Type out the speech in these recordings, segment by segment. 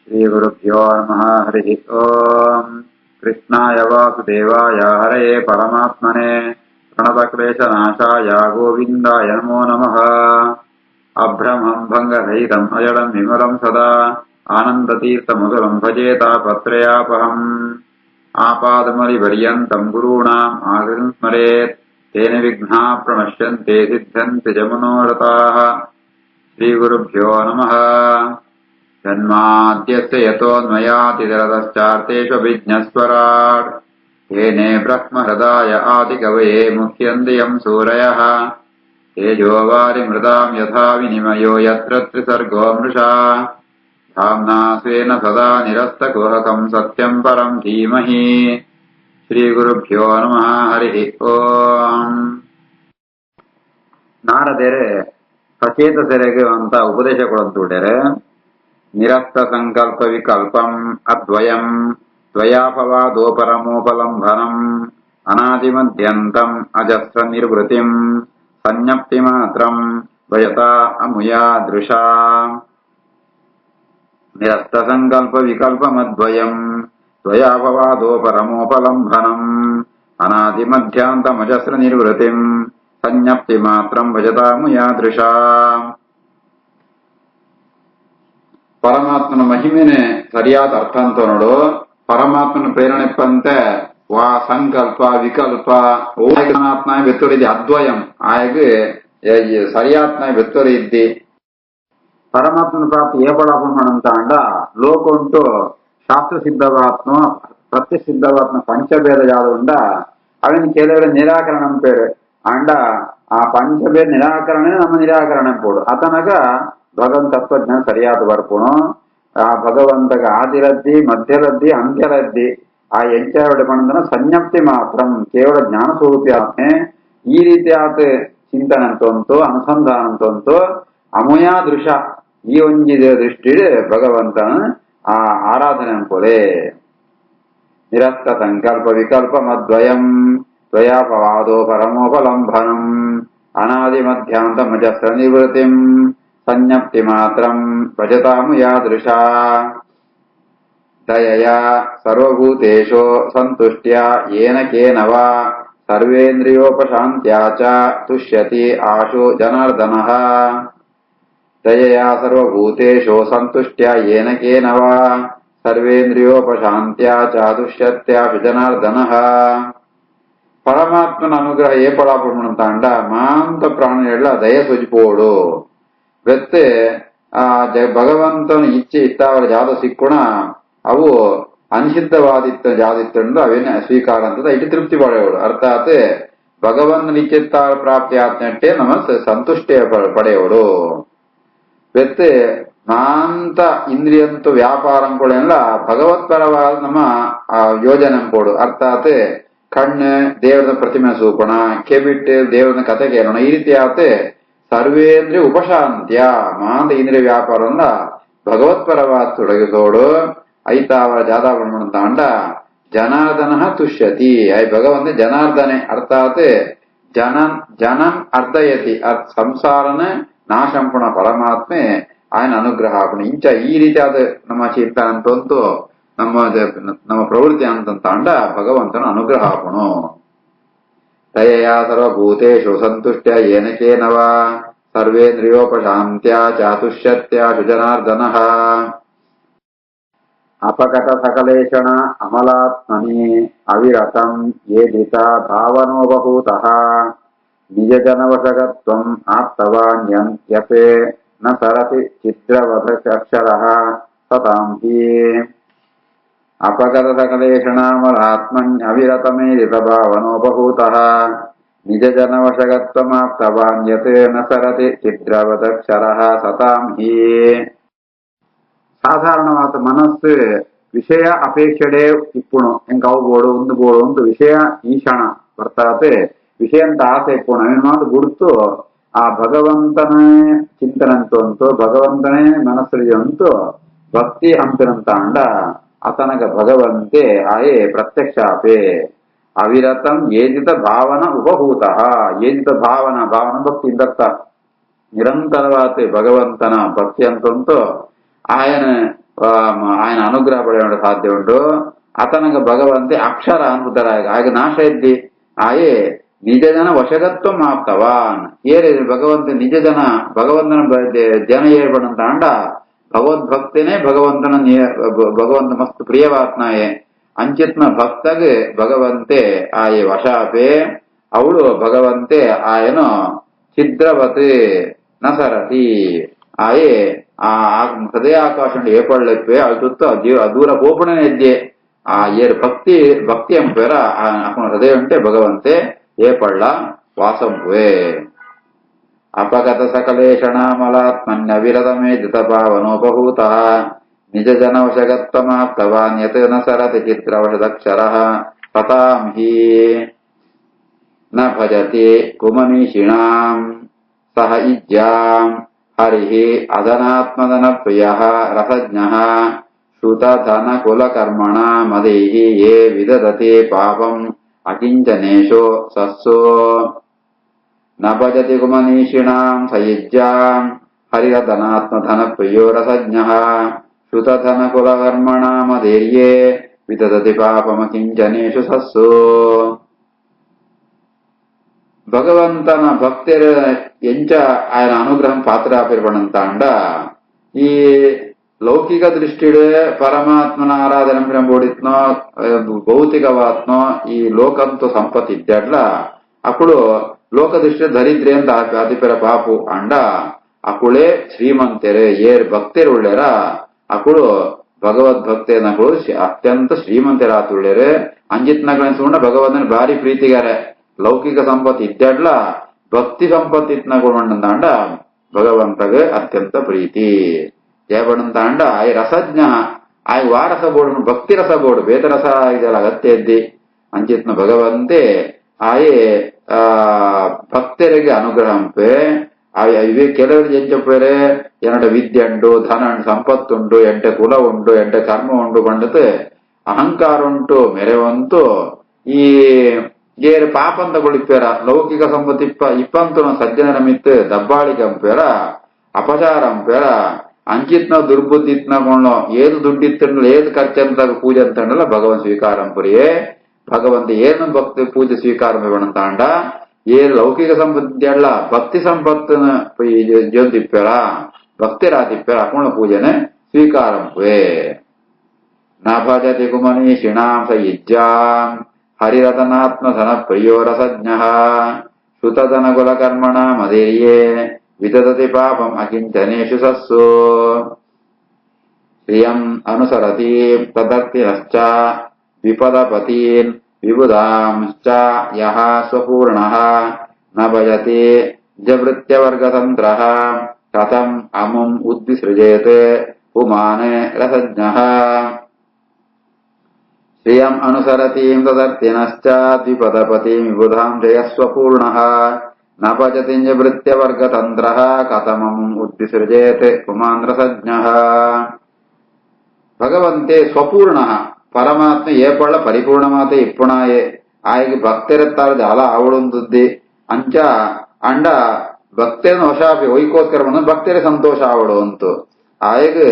श्रीगुरुभ्यो नमः। हरिः ओम्। कृष्णाय वासुदेवाय हरये परमात्मने प्रणतक्लेशनाशाय गोविन्दाय नमो नमः। अभ्रमम् भङ्गरहितम् अजडम् विमलम् सदा आनन्दतीर्थमधुरम् भजेतापत्रयापहम्। आपादमलिपर्यन्तम् गुरूणाम् आकृतिम् स्मरेत् तेन विघ्नाः प्रणश्यन्ते सिद्ध्यन्ति च मनोरथाः। श्रीगुरुभ्यो नमः। जन्माद्यस्य यतोऽन्वयातिदरतश्चार्तेष्वभिज्ञस्वराट् येने ब्रह्महृदाय आदिकवये मुह्यन्ति यम् सूरयः। तेजोवारिमृताम् यथा विनिमयो यत्र त्रिसर्गो मृषा धाम्ना स्वेन सदा निरस्तकुहकम् सत्यम् परम् धीमहि। ಶ್ರೀಗುರುಭ್ಯೋ ನಮಃ. ಹರಿ ಓಂ. ನಾರದರೆ ಸಚೇತಸರಿಗೆ ಅಂತ ಉಪದೇಶ ಕೊಡುತ್ತಿದ್ದಾರೆ. ನಿರಸ್ತ ಸಂಕಲ್ಪ ವಿಕಲ್ಪಂ ಅದ್ವಯಂ ದ್ವಯಾಪವಾದೋಪರಮೋಪಲಂಬನಂ ಅನಾದಿಮದ್ಯಂತಂ ಅಜಸ್ರ ನಿರ್ವೃತಿಂ ಸಂಜ್ಞಪ್ತಿ ಮಾತ್ರಂ ಭಯತಾ ಅಮುಯಾ ದೃಶಾ. ನಿರಸ್ತ ಸಂಕಲ್ಪ ವಿಕಲ್ಪಮದ್ವಯಂ ದ್ವಯಾಪವಾದೋಪರಮೋಪಲಂಬನಂ ಅನಾದಿಮಧ್ಯಾಂತಮಜಸ್ರ ನಿರ್ವೃತಿಂ ಸಂಜ್ಞಪ್ತಿ ಮಾತ್ರಂ ಭಜತಾಮು ಯಾದೃಶಾ. ಪರಮಾತ್ಮನ ಮಹಿಮೆನೆ ಸರಿಯಾದ ಅರ್ಥ ಅಂತ ನೋಡು. ಪರಮಾತ್ಮನ ಪ್ರೇರಣೆಪ್ಪಂತೆ ವಾ ಸಂಕಲ್ಪ ವಿಕಲ್ಪ ಓನಾತ್ನಾಯ ಬೆತ್ತೊರಿದ್ದಿ ಅದ್ವಯಂ ಆಯಗೆ ಸರಿಯಾತ್ನಾಯ ಬೆತ್ತೊರಿ ಇದ್ದಿ ಪರಮಾತ್ಮನ ಪ್ರಾಪ್ತಿ ಏಪಳಾಪಣಂತ ಅಂಡ ಲೋಕ ಉಂಟು ಶಾಸ್ತ್ರ ಸಿದ್ಧವಾತ್ಮ ಪ್ರತ್ಯಕ್ಷ ಸಿದ್ಧವಾತ್ಮ ಪಂಚಭೇದ ಯಾವ್ದುಂಡ ಅವನ್ ಕೆಲವರ ನಿರಾಕರಣಂ ಪೇರು ಅಂಡ ಆ ಪಂಚಭೇದ ನಿರಾಕರಣೆ ನಮ್ಮ ನಿರಾಕರಣೆ ಪೋಡು ಅತನಗ ಭಗವಂತ ತತ್ವಜ್ಞಾನ ಸರಿಯಾದ ಬರ್ಪುಣು. ಆ ಭಗವಂತಗ ಆದಿರದ್ದಿ ಮಧ್ಯರದ್ದಿ ಅಂತ್ಯರದ್ದಿ ಆ ಎಂಚಾವಡೆ ಪಣದನ ಸಂಜ್ಞಪ್ತಿ ಮಾತ್ರಂ ಕೇವಲ ಜ್ಞಾನ ಸ್ವರೂಪಿ ಆತ್ಮೆ ಈ ರೀತಿ ಆತ ಚಿಂತನೆ ಅಂತಂತು ಅನುಸಂಧಾನ ಅಂತಂತು ಅಮುಯಾ ದೃಶ ಈ ಒಂಜಿದ ದೃಷ್ಟಿ ಭಗವಂತನ ಆ ಆರಾಧನೆ ಅನ್ಕೋಲೆ. ನಿರಸ್ತ ಸಂಕಲ್ಪ ವಿಕಲ್ಪಮದ್ವಯಂ ದ್ವಯಾಪವಾದೋ ಪರಮೋಪಲಂಬನಂ ಅನಾದಿ ಮಧ್ಯಾಂತ ಮಜಸ್ರ ನಿವೃತ್ತಿಂ ಸಂಜ್ಞಪ್ತಿ ಮಾತ್ರಂ ಭಜತಾಮು ಯಾದೃಶಾ. ದಯಯಾ ಸರ್ವಭೂತೇಷು ಸಂತುಷ್ಟ್ಯಾ ಯೇನ ಕೇನ ವಾ ಸರ್ವೇಂದ್ರಿಯೋಪಶಾಂತ್ಯಾ ಚ ತುಷ್ಯತಿ ಆಶು ಜನಾರ್ದನಃ. ದಯಯಾ ಸರ್ವಭೂತೇಷು ಸಂತುಷ್ಟ್ಯಾ ಯೇನ ಕೇನ ವಾ ಸರ್ವೇಂದ್ರಿಯೋಪಶಾಂತ್ಯಾ ಚ ತುಷ್ಯತ್ಯಾಶು ಜನಾರ್ದನಃ. ಪರಮಾತ್ಮನ ಅನುಗ್ರಹ ಏಪಳಾಪಣಂತ ಅಂಡ ಮಾಂತ ಪ್ರಾಣಿಗಳ ದಯ ಸುಜಿಪೋಡು ಬೆತ್ತೆ ಆ ಭಗವಂತನ ಇಚ್ಛೆ ಇತ್ತಾವರ ಜಾದ ಸಿಕ್ಕುಣ ಅವು ಅನಿಷಿದ್ಧವಾದಿತ್ತ ಜಾದಿತ್ತಂಡು ಅವೇನ ಸ್ವೀಕಾರ ಅಂತ ಇಟ್ಟು ತೃಪ್ತಿ ಪಡೆಯೋಡು. ಅರ್ಥಾತ್ ಭಗವಂತನ ಇಚ್ಛೆತ್ತಾವ ಪ್ರಾಪ್ತಿ ಆತ್ನಟ್ಟೆ ನಮ್ಮ ಸಂತುಷ್ಟೇ ಪಡೆಯೋಡು. ಬೆತ್ತೆ ಮಾಂತ ಇಂದ್ರಿಯಂತು ವ್ಯಾಪಾರಂಗಳೆಲ್ಲ ಭಗವತ್ಪರವಾದ ನಮ್ಮ ಯೋಜನೆ ಅಂಪೋಡು. ಅರ್ಥಾತ್ ಕಣ್ಣು ದೇವರ ಪ್ರತಿಮೆ ಸೂಪಣ ಕೆಬಿಟ್ಟು ದೇವರನ ಕತೆ ಕೇಳೋಣ ಈ ರೀತಿ ಆತೆ ಸರ್ವೇಂದ್ರಿಯ ಉಪಶಾಂತ್ಯ ಮಾಂತ ಇಂದ್ರಿಯ ವ್ಯಾಪಾರವನ್ನ ಭಗವತ್ಪರವಾದ ತೊಡಗಿಸೋಡು. ಐತಾವ ಜಾದಾವಣ ತಾಂಡ ಜನಾರ್ದನ ತುಷ್ಯತಿ ಐ ಭಗವಂತ ಜನಾರ್ದನೆ ಅರ್ಥಾತ್ ಜನಂ ಅರ್ಧಯತಿ ಸಂಸಾರನ ನಾಶಂಪುಣ ಪರಮಾತ್ಮೆ ఆయన ಅನುಗ್ರಹ ಆಪಣ ಇಂಚ ಈ ರೀತಿಯಾದ ನಮ್ಮ ಚಿಂತನೆ ಅಂತಂತೂ ನಮ್ಮ ಪ್ರವೃತ್ತಿ ಅಂತಂತಾಂಡ ಭಗವಂತನ ಅನುಗ್ರಹ ಆಪಣು. ದಯಯಾ ಸರ್ವಭೂತೇಷು ಸಂತುಷ್ಟ್ಯ ಯೇನ ಕೇನ ವಾ ಸರ್ವೇಂದ್ರಿಯೋಪಶಾಂತ್ಯಾ ಚ ತುಷ್ಯತ್ಯಾಶು ಜನಾರ್ದನಃ. ಅಪಗತ ಸಕಲೇಶಣ ಅಮಲಾತ್ಮನಿ ಅವಿರತಂ ಯೇದಿತ ಭಾವನೋಬಭೂತಃ ನಿಜ ಜನವಶಗತ್ವಂ ಆಪ್ತವಾನ್ಯಂತ್ಯಪೆ ನ ಸರತಿ ಚಿತ್ರವಧಕ್ಷರಃ ಸತಾಂ ಹಿ. ಅಪಗತ ಸಕಲೇಶಣಾಮಲಾತ್ಮನ್ ಅವಿರತಮೇದಿತ ಭಾವನೋಬಭೂತಃ ನಿಜ ಜನವಶಗತ್ವಮಾಪ್ತವಾನ್ಯತೆ ನ ಸರತಿ ಚಿತ್ರವಧಕ್ಷರಃ ಸತಾಂ ಹಿ. ಸಾಧಾರಣವಾದ ಮನಸ್ಸು ವಿಷಯ ಅಪೇಕ್ಷೆಡೆ ಇಪ್ಪುಣು ಹೆಂಗ ಅವು ಬೋಡು ಒಂದು ಬೋಡು ಒಂದು ವಿಷಯ ಈಶಾಣ ಬರ್ತಾತೆ ವಿಷಯ ಅಂತ ಆಸೆ ಇಪ್ಪುಣು ಅವನ್ ಮಾತು ಗುರುತು ಆ ಭಗವಂತನ ಚಿಂತನೆ ಅಂತಂತು ಭಗವಂತನೇ ಮನಸ್ಸರಿಗೆ ಅಂತೂ ಭಕ್ತಿ ಅಂತನಂತ ಅಂಡ ಅತನಗ ಭಗವಂತೆ ಆಯೇ ಪ್ರತ್ಯಕ್ಷ ಆಪೆ ಅವಿರತಂ ಏಜಿತ ಭಾವನ ಉಪಭೂತ ಏಜಿತ ಭಾವನ ಭಕ್ತಿ ಇಂದತ್ತ ನಿರಂತರವಾದ ಭಗವಂತನ ಭಕ್ತಿ ಅಂತಂತೂ ఆయన ఆయన అనుగ్రಹ పడే సాధ్యం ఉండు అతనికి భగవంతే అక్షర అనుకుంటారు ఆయన నాಶ ఎద్ది ఆయే ನಿಜ ಜನ ವಶಗತ್ವ ಮಾಪ್ತವಾನ್ ಏರಿ ಭಗವಂತ ನಿಜ ಜನ ಭಗವಂತನ ಜನ ಏರ್ಪಡಂತ ಅಂಡ ಭಗವದ್ಭಕ್ತಿನೇ ಭಗವಂತ ಮಸ್ತ್ ಪ್ರಿಯವಾತ್ನಾಯೆ ಅಂಚಿತ್ನ ಭಕ್ತಗೆ ಭಗವಂತೆ ಆಯೆ ವಶಾಪೆ ಅವಳು ಭಗವಂತೆ ಆಯನು ಛಿದ್ರವತಿ ನಸರತಿ ಆಯೆ ಆ ಹೃದಯಾಕಾಶ ಏಪಳ್ಳಪ್ಪೆ ಅದು ಸುತ್ತ ದೂರ ಗೋಪುಣನೆ ಇದ್ದೆ ಆ ಏರ್ ಭಕ್ತಿ ಅಂಪೇರ ಹೃದಯ ಉಂಟೆ ಭಗವಂತೆ ఏ పళ్ళ వాసంపువే అపగత సకలేషణామలాత్మన్య విరతమే జితభావనోపహూత నిజ జనవశగత్వమాప్తవాన్ యత్ న సరతి చిత్రవశదక్షర పతాం హి న భజతి కుమనీషిణాం సహ ఇజ్యాం హరిః అదనాత్మదన ప్రియః రసజ్ఞః శ్రుతధన కులకర్మణ మదైః ఏ విదదతి పాపం అకించనేషో సస్సో న భజతి కుమనీషిణాం సయుజ్యాం హరిరధనాత్మధన ప్రియో రసజ్ఞః శ్రుతధన కులకర్మణామధైర్యే విదదతి పాపమకించనేషు సస్సో ಭಗವಂತನ ಭಕ್ತರ ಎಂಚ ఆయన అనుగ్రహం పాత్రాపిర్పడంత అండ ఈ ಲೌಕಿಕ ದೃಷ್ಟಿಡೆ ಪರಮಾತ್ಮನ ಆರಾಧನೆ ಬೋಡಿತ್ನೋ ಭೌತಿಕವಾತ್ನೋ ಈ ಲೋಕಂತು ಸಂಪತ್ತಿ ಇದ್ದಾಡ್ಲ ಅಕ್ಕಳು ಲೋಕ ದೃಷ್ಟಿ ದರಿದ್ರೆ ಅಂತ ಅದಿಪರ ಪಾಪು ಅಂಡ ಅಕ್ಕಳೇ ಶ್ರೀಮಂತರೆ ಏರ್ ಭಕ್ತರು ಉಳ್ಳೇರ ಅಕ್ಕಳು ಭಗವದ್ಭಕ್ತೇನಗಳು ಅತ್ಯಂತ ಶ್ರೀಮಂತರಾತುಳ್ಳೇರೆ ಅಂಜಿತ್ನಗಳೆನ್ಸ್ಕೊಂಡ ಭಗವಂತನ ಭಾರಿ ಪ್ರೀತಿಗಾರೆ ಲೌಕಿಕ ಸಂಪತ್ತಿ ಇದ್ದಾಡ್ಲ ಭಕ್ತಿ ಸಂಪತ್ತಿ ಇತ್ನಗೊಂಡ ಭಗವಂತಗೆ ಅತ್ಯಂತ ಪ್ರೀತಿ ಏಪಡಂತ ಅಂಡ ಆಯ್ ರಸಜ್ಞ ಆಯ್ ವಾರಸ ಬೋಡು ಭಕ್ತಿ ರಸ ಬೋಡು ಬೇತರಸ ಇದೆಲ್ಲ ಅಗತ್ಯ ಇದ್ದಿ ಅಂಚಿತ್ನ ಭಗವಂತೆ ಆಯೇ ಭಕ್ತರಿಗೆ ಅನುಗ್ರಹಂಪೆ ಇವೇ ಕೆಲವರು ಎಂಚಪ್ಪರೆ ಎನ್ನಡ ವಿದ್ಯೆ ಉಂಟು ಧನ ಸಂಪತ್ತುಂಟು ಎಂಟೆ ಕುಲ ಉಂಟು ಎಂಟೆ ಕರ್ಮ ಉಂಟು ಬಂಡತೆ ಅಹಂಕಾರ ಉಂಟು ಮೆರೆವಂತು ಈ ಏರು ಪಾಪಂತ ಕೊಳಿಪೇರ ಲೌಕಿಕ ಸಂಪತ್ತಿ ಇಪ್ಪಂತು ಸಜ್ಜನರ ಮಿತ್ ದಬ್ಬಾಳಿಕಂಪೇರ ಅಪಚಾರಂಪೇರ ಅಂಚಿತ್ನ ದುರ್ಬುದ್ಧಿತ್ನಗೊಂಡು ಏದು ದುಡ್ಡಿತ್ತಂಡ್ಲ ಏದು ಖರ್ಚಂತ ಪೂಜೆ ಅಂತಂಡಲ್ಲ ಭಗವಂತ ಸ್ವೀಕಾರಂ ಪುರಿಯೇ ಭಗವಂತ ಏನು ಭಕ್ತಿ ಪೂಜೆ ಸ್ವೀಕಾರ ತಾಂಡ ಏರು ಲೌಕಿಕ ಸಂಪತ್ತಿ ಅಲ್ಲ ಭಕ್ತಿ ಸಂಪತ್ತಿನ ಜೊಂದಿಪ್ಪೇರ ಭಕ್ತಿರಾದಿಪ್ಪೇರ ಅಕೊಂಡ ಪೂಜೆನೆ ಸ್ವೀಕಾರಂ ಪುವೆ ನ ಭಜತಿ ಕುಮನೀಷಿಣಾಂ ಸ ಯುಜ್ಯಾಂ ಹರಿರತನಾತ್ಮಧನ ಪ್ರಿಯೋ ರಸಜ್ಞಃ ಶ್ರುತಧನ ಕುಲಕರ್ಮಣ ಮದೇಯೇ ವಿದದತಿ ಪಾಪಂ ಅಕಿಂಚನೇಷು ಸಸ್ಸು ಶ್ರಿಯಂ ಅನುಸರತಿ ತದರ್ಥಿನಶ್ಚ ವಿಪದಪತೀನ್ ವಿಬುಧಾಂಶ್ಚ ಯಃ ಸ್ವಪೂರ್ಣಃ ನ ಭಜತಿ ಜವೃತ್ಯವರ್ಗತಂತ್ರಃ ಕಥಂ ಅಮುಂ ಉದ್ವಿಸೃಜೇತ್ ಪುಮಾನ್ ರಸಜ್ಞಃ ಶ್ರಿಯಂ ಅನುಸರತೀಂ ತದರ್ಥಿನಶ್ಚ ದ್ವಿಪದಪತೀಂ ವಿಬುಧಾಂಶ್ಚ ಯಃ ಸ್ವಪೂರ್ಣಃ ನ ಭಜತಿ ವೃತ್ಯವರ್ಗತಂತ್ರಃ ಕಥಮಂ ಉದ್ವಿಸೃಜೇತ್ ಪುಮಾನ್ ರಸಜ್ಞಃ ಭಗವಂತೆ ಸ್ವಪೂರ್ಣ ಪರಮಾತ್ಮ ಏಪಳ್ಳ ಪರಿಪೂರ್ಣಮಾತೆ ಇಪ್ಪುಣಾಯೆ ಆಯ್ಗೆ ಭಕ್ತರಿರ್ತಾರೆ ಜಾಲ ಆವಳೊಂದುದ್ದಿ ಅಂಚ ಅಂಡ ಭಕ್ತೇನ ವಶಾಪಿ ಒಯ್ಕೋಸ್ಕರ ಬಂದ ಭಕ್ತರೇ ಸಂತೋಷ ಆವಡು ಅಂತು ಆಯ್ಗೆ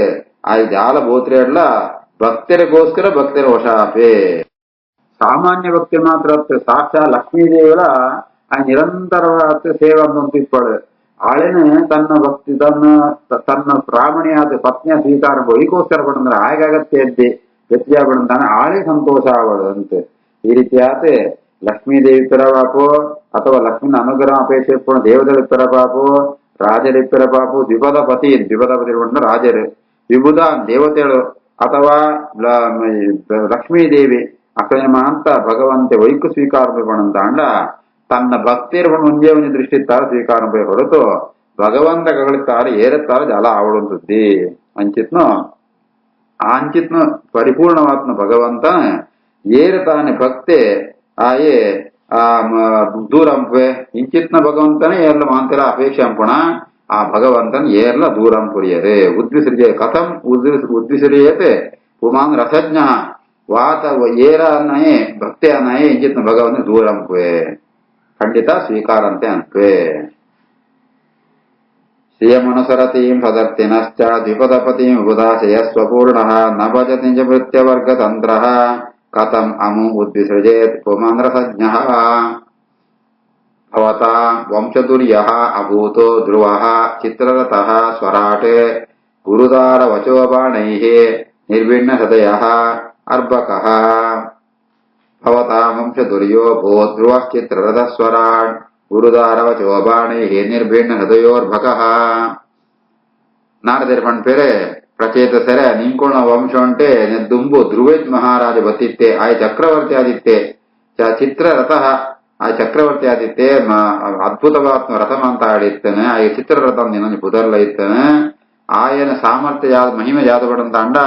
ಆಯ್ ಜಾಲ ಬೋತ್ರಿ ಅಡ್ಲ ಭಕ್ತರಿಗೋಸ್ಕರ ಭಕ್ತರ ವಶಾಪೆ ಸಾಮಾನ್ಯ ಭಕ್ತಿ ಮಾತ್ರ ಸಾಕ್ಷಾ ಲಕ್ಷ್ಮೀದೇವರ ಆ ನಿರಂತರವಾದ ಸೇವೆ ಅಂತಿಪ್ಪಳು ಆಳೆನೆ ತನ್ನ ಭಕ್ತಿ ತನ್ನ ಪ್ರಾಮಣಿಯಾದ ಪತ್ನಿಯ ಸ್ವೀಕಾರ ಒಯ್ಕೋಸ್ಕರ ಪಡಂದ್ರೆ ಆಗಾಗತ್ಯ ಇದ್ದೆ ವ್ಯಕ್ತಿಯ ಪಡಂತಾನೆ ಆಳೆ ಸಂತೋಷ ಆವಡು ಅಂತೆ ಈ ರೀತಿ ಆತೆ ಲಕ್ಷ್ಮೀದೇವಿ ಪಿರಪಾಪು ಅಥವಾ ಲಕ್ಷ್ಮೀನ ಅನುಗ್ರಹ ಅಪೇಕ್ಷೆ ಪೂರ್ಣ ದೇವದಲ್ಲಿ ಪಿರಪಾಪು ರಾಜರಿ ಪಿರಪಾಪು ದ್ವಿಪದಪತಿ ಪಂಡ ರಾಜರು ವಿಬುಧ ದೇವತೆಗಳು ಅಥವಾ ಲಕ್ಷ್ಮೀದೇವಿ ಅಕ್ಲೇಮ ಅಂತ ಭಗವಂತೆ ವೈಕು ಸ್ವೀಕಾರ ಪಡಂತಾಂಡ ತನ್ನ ಭಕ್ತಿಯರು ಮುಂಜೆ ಒಂದು ದೃಷ್ಟಿ ತರ ಸ್ವೀಕಾರ ಹೊರತು ಭಗವಂತ ಕಗಳಿತಾರೆ ಏರುತ್ತಾರೆ ಜಾಲ ಆವಡುಂತದ್ದಿ ಅಂಚಿತ್ನು ಅಂಚಿತ್ನು ಪರಿಪೂರ್ಣವಾತ್ಮ ಭಗವಂತ ಏರುತ್ತಾನೆ ಭಕ್ತೆ ಆಯೇ ದೂರಂಪೆ ಇಂಚಿತ್ನ ಭಗವಂತನೇ ಏರ್ಲ ಮಾಂತಿರ ಅಪೇಕ್ಷೆ ಅಂಪುಣ ಆ ಭಗವಂತನ ಏರ್ಲ ದೂರಂ ಪುರಿಯದೆ ಉದ್ವಿಸೃಜೆ ಕಥಂ ಉದ್ವಿಸೃಜತೆ ಪುಮಾನ್ ರಸಜ್ಞ ವಾತ ಏರ ಅನ್ನಯೇ ಭಕ್ತಿ ಅನ್ನಯೇ ಇಂಚಿತ್ನ ಭಗವಂತ ದೂರಂಪೆ ಖಂಡಿತ ಸ್ವೀಕಾರಂತೆ ಅನ್ಪೆ ಶ್ರಿಯಮನುಸರತೀಂ ಸದರ್ತಿನಶ್ಚ ದ್ವಿಪದಪತಿಂ ವಿಬುಧಾಶಯ ಸ್ವಪೂರ್ಣಃ ನ ಭಜತಿ ಚ ಭೃತ್ಯವರ್ಗತಂತ್ರಃ ಕಥಂ ಅಮು ಉದ್ವಿಸೃಜೇತ್ ಪುಮಾನ್ರಸಜ್ಞಃ ಭವತಾ ವಂಶದುರ್ಯಃ ಅಭೂತೋ ಧ್ರುವಃ ಚಿತ್ರರಥಃ ಸ್ವರಾಟ್ ಗುರುದಾರವಚೋ ಬಾಣೈಃ ನಿರ್ವಿಣ್ಣಹೃದಯಃ ಅರ್ಭಕಃ ಭವತಾ ವಂಶದುರ್ಯೋ ಭೋ ಧ್ರುವಶ್ಚಿತ್ರರಥಃ ಸ್ವರಾಟ್ ಗುರುದಾರವಚೋ ಬಾಣೈಃ ನಿರ್ಭಿನ್ನಹೃದಯೋರ್ಭಕಃ. నారదర్ పేరే ప్రచేత సరే నింకోణ వంశం అంటే దుంబు ధ్రువేత్ మహారాజు బతిత్తే ఆయ చక్రవర్తి ఆదిత్తే ಚಿತ್ರರಥ ಆ ಚಕ್ರವರ್ತಿ ಆದಿತ್ತೆ ಅದ್ಭುತವಾದ ರಥಮಂತ ಆಡಿತ್ತೇನೆ ಆ ಚಿತ್ರರಥ ನಿನ್ನ ಪುದರ್ಲ ಇತ್ತೇನೆ ఆయన సామర్థ్య మహిమ జాతపడంత అండ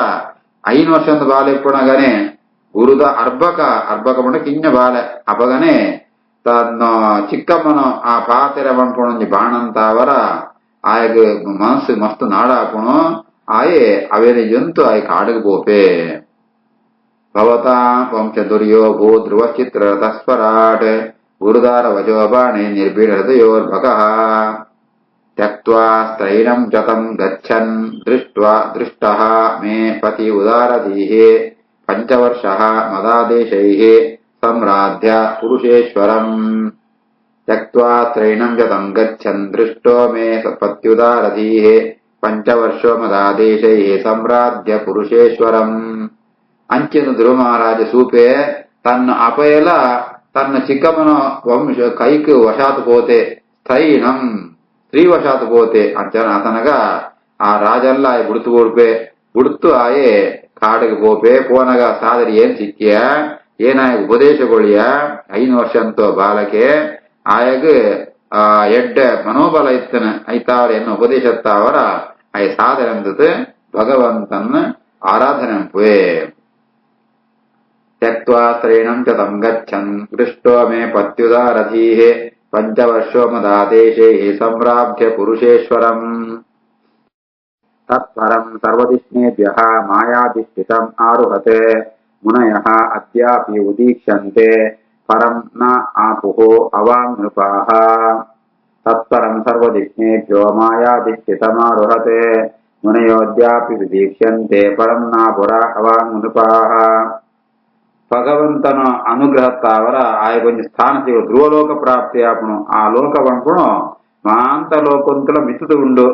5 ವರ್ಷದ ಬಾಲೆ ಎಪ್ಪಣಗಾನೆ ಗುರುದ ಅರ್ಭಕ ಬಂಡ ಕಿಂಜ ಬಾಲೆ ಅಪಗನೆ ತನ್ನ ಚಿಕ್ಕಮ್ಮನ ಆ ಪಾತೆರ ಬಂದ್ಕೊಂಡು ಬಾಣಂತ ಅವರ ಆಯಗ ಮನಸ್ಸು ಮಸ್ತ್ ನಾಡಾಪುಣು ಆಯೆ ಅವೇನೆ ಜಂತು ಆಯ ಕಾಡಗ ಬೋಪೆ ಭವತಾ ವಂಶದುರ್ಯೋ ಭೂ ಧ್ರುವ ಚಿತ್ರರಥ ಸ್ವರಾಟ್ ಗುರುದಾರ ವಜೋ ಬಾಣೆ ನಿರ್ಭೀಡ ಹೃದಯೋರ್ಭಕಃ ತ್ಯಕ್ತ್ವಾ ಸ್ತ್ರೈಣಂ ಜತಂ ಗಚ್ಚನ್ ದೃಷ್ಟಃ ಮೇ ಪತಿ ಉದಾರಧೀಃ ಪಂಚವರ್ಷಃ ಮದಾದೇಶೈಃ ಸಂರಾಧ್ಯ ಪುರುಷೇಶ್ವರಂ ತ್ಯಕ್ತ್ವಾ ಸ್ತ್ರೈಣಂ ಜತಂ ಗಚ್ಚನ್ ದೃಷ್ಟೋ ಮೇ ಪತ್ಯುದಾರಧೀಃ ಪಂಚವರ್ಷೋ ಮದಾದೇಶೈಃ ಸಂರಾಧ್ಯ ಪುರುಷೇಶ್ವರಂ. ಅಂಚಿನ ಧ್ರುವ ಮಹಾರಾಜ ಸೂಪೆ ತನ್ನ ಅಪಯಲ ತನ್ನ ಚಿಕ್ಕಮ್ಮನ ವಂಶ ಕೈಕ್ ವಶಾತ್ ಪೋತೆ ಸ್ತ್ರೈಣಂ ಸ್ತ್ರೀ ವಶಾತ್ ಪೋತೆ ಅಂಚನ ಅತನಗ ಆ ರಾಜಲ್ಲ ಬುಡ್ತು ಕೊಡ್ಪೆ ಬುಡ್ತು ಆಯೆ ಕಾಡಿಗೆ ಪೋಪೆ ಪೋನಗ ಸಾದರಿ ಏನ್ ಸಿಕ್ಕಿಯ ಏನಾಯ ಉಪದೇಶಗೊಳಿಯ 5 ವರ್ಷ ಅಂತೋ ಬಾಲಕೆ ಆಯಗ ಎಡ್ಡ ಮನೋಬಲ ಇತ್ತನ ಐತಾವರ ಎನ್ನ ಉಪದೇಶತ್ತಾವರ ಆಯ ಸಾದರ ಅಂದತೆ ಭಗವಂತನ ಆರಾಧನೆ ಪುವೆ ತ್ಯಕ್ತ್ವಾ ಸ್ತ್ರೈಣಂ ಚ ತಂ ಗಚ್ಚನ್ ದೃಷ್ಟೋ ಮೇ ಪತ್ಯುದಾರಧೀಃ ಪಂಚವರ್ಷೋ ಮದಾದೇಶೈಃ ಸಂರಾಭ್ಯ ಪುರುಷೇಶ್ವರಂ. ತತ್ಪರಂ ಸರ್ವದಿಷ್ಣೇಭ್ಯಃ ಮಾಯಾಧಿಷ್ಠಿತಂ ಆರುಹತೆ ಮುನಯಃ ಅದ್ಯಾಪಿ ಉದೀಕ್ಷ್ಯಂತೆ ಪರಂ ನ ಆಪುಃ ಅವಾಂ ನೃಪಾಃ. ತತ್ಪರಂ ಸರ್ವದಿಷ್ಣೇಭ್ಯೋ ಮಾಯಾಧಿಷ್ಠಿತಮಾರುಹತೆ ಮುನಯೋದ್ಯಾಪಿ ವಿದೀಕ್ಷ್ಯಂತೆ ಪರಂ ನಾಪುರ ಅವಾಂ ನೃಪಾಃ. ಭಗವಂತನ ಅನುಗ್ರಹತ್ತಾವರ ಆಯ ಕೊಂಚ ಸ್ಥಾನ ಸಿಗು ಧ್ರುವಲೋಕ ಪ್ರಾಪ್ತಿ ಆಪುಣು ಆ ಲೋಕ ಬಂದ್ಪುಣು ಮಾಂತ ಲೋಕಂತಲ ಮಿತುದು ಉಂಡು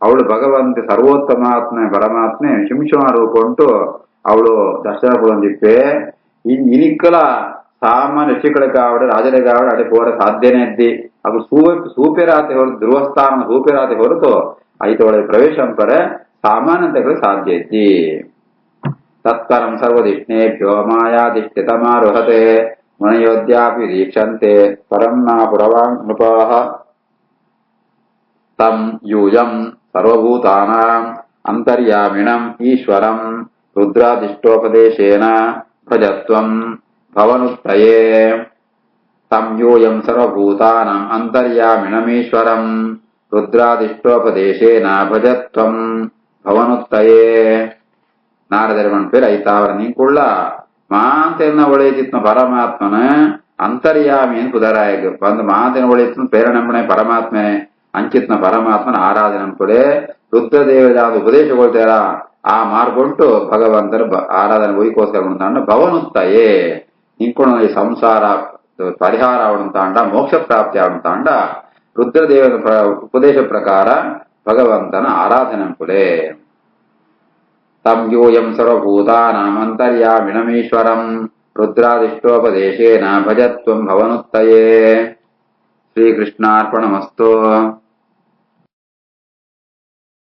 ಅವಳು ಭಗವಂತ ಸರ್ವೋತ್ತಮಾತ್ಮೆ ಪರಮಾತ್ಮೆ ಶಿಂಶುಮ ರೂಪ ಉಂಟು ಅವಳು ದರ್ಶನ ಕೊಡೊಂದಿಪ್ಪೆ ಇನಿಕ್ಕಲ ಸಾಮಾನ್ಯ ಋಷಿಗಳಿಗೆ ಆವಡ ರಾಜರಿಗೆ ಆವಡ ಅಡೆ ಹೋರ ಸಾಧ್ಯನೇ ಇದ್ದಿ ಅದು ಸೂಪೆರಾತೆ ಹೊರತು ಧ್ರುವಸ್ಥಾನ ಸೂಪೆರಾತೆ ಹೊರತು ಐತೊಳಗೆ ಪ್ರವೇಶ ಪರೆ ಸಾಮಾನ್ಯತೆಗಳು ಸಾಧ್ಯ ಇದ್ದಿ. ತತ್ಪರಂ ಸರ್ವದಿಷ್ಣೇಭ್ಯೋ ಮಾಯಾಧಿಷ್ಠಿತಮಾರುಹತೆ ಮುನಯೋದ್ಯಾಪಿ ದೀಕ್ಷಂತೆ ಪರಂ ನಾಪುರವಾಂ ನೃಪಾಃ. ತಂ ಯೂಯಂ ಸರ್ವಭೂತಾನಾಂ ಅಂತರ್ಯಾಮಿಣಂ ಈಶ್ವರಂ ರುದ್ರಾದಿಷ್ಟೋಪದೇಶೇನ ಭಜತ್ವಂ ಭವನುತ್ತಯೇ. ತಂ ಯೂಯಂ ಸರ್ವಭೂತಾನಾಂ ಅಂತರ್ಯಾಮಿಣಮೀಶ್ವರಂ ರುದ್ರಾದಿಷ್ಟೋಪದೇಶೇನ ಭಜತ್ವಂ ಭವನುತ್ತಯೇ. ನಾರದರ ಮನ್ಪೇರು ಐತಾವರ ನೀಂಕುಳ್ಳ ಮಾಂತೆನ ಒಳೆಯಿತ್ತಿನ ಪರಮಾತ್ಮನ ಅಂತರ್ಯಾಮಿಯನ್ನು ಪುದರಾಯಗ ಬಂದು ಮಾಂತೆನ ಒಳೆಯಿತ್ತಿನ ಪ್ರೇರಣೆ ಪರಮಾತ್ಮನೆ ಅಂಚಿತ್ನ ಪರಮಾತ್ಮನ ಆರಾಧನೆ ಪುಡೆ ರುದ್ರದೇವರಾದ ಉಪದೇಶಗೊಳ್ತಾರ ಆ ಮಾರ್ಗೊಂಡು ಭಗವಂತನ ಆರಾಧನೆ ಒಯ್ಕೋಸ್ಕರ ಉಂಟಾಂಡ ಭವನುತ್ತಯೇ ನಿಂಕೊಂಡು ಈ ಸಂಸಾರ ಪರಿಹಾರ ಅವನುಂತಾಂಡ ಮೋಕ್ಷ ಪ್ರಾಪ್ತಿ ಅವನುಂತಾಂಡ ರುದ್ರದೇವನ ಉಪದೇಶ ಪ್ರಕಾರ ಭಗವಂತನ ಆರಾಧನೆ ಪುಡೆ. ತಂ ಯೂಯಂ ಸರ್ವಭೂತಾನಾಂ ಅಂತರ್ಯಾಮಿಣಮೀಶ್ವರಂ ರುದ್ರಾದಿಷ್ಟೋಪದೇಶೇನ ಭಜತ್ವಂ ಭವನುತ್ತಯೇ. ಶ್ರೀಕೃಷ್ಣಾರ್ಪಣಮಸ್ತು.